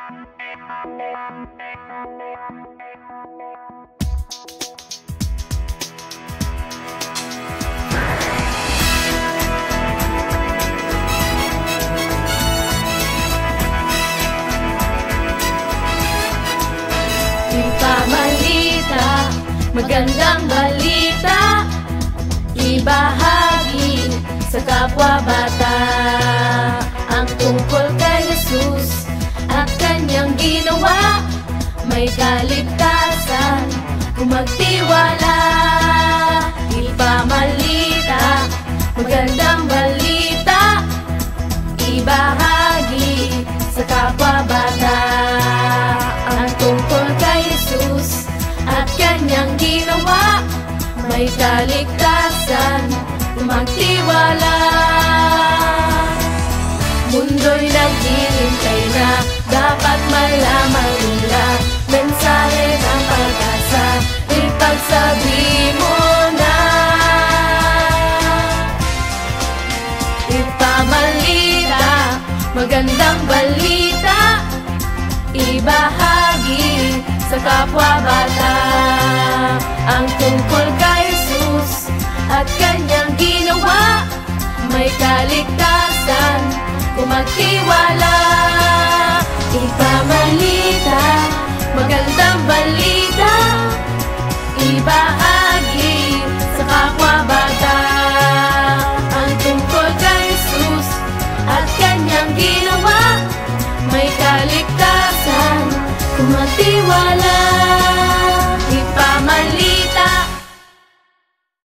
Ipamalita, magandang balita, ibahagi sa kapwa-bata ang tungkol kay Jesus at kanyang ginawa. May kaligtasan kung magtiwala. Ipamalita, magandang balita, ibahagi sa kapwa-bata ang tungkol kay Jesus at kanyang ginawa. May kaligtasan kung magtiwala. Mundo'y naghihintay na, dapat malaman nila. Mensahe ng pag-asa, ipagsabi mo na. Ipamalita, magandang balita, ibahagi sa kapwa-bata ang tungkol kay Jesus at kanyang ginawa. May kaligtasan kung magtiwala. Ipamalita, magandang balita, ibahagi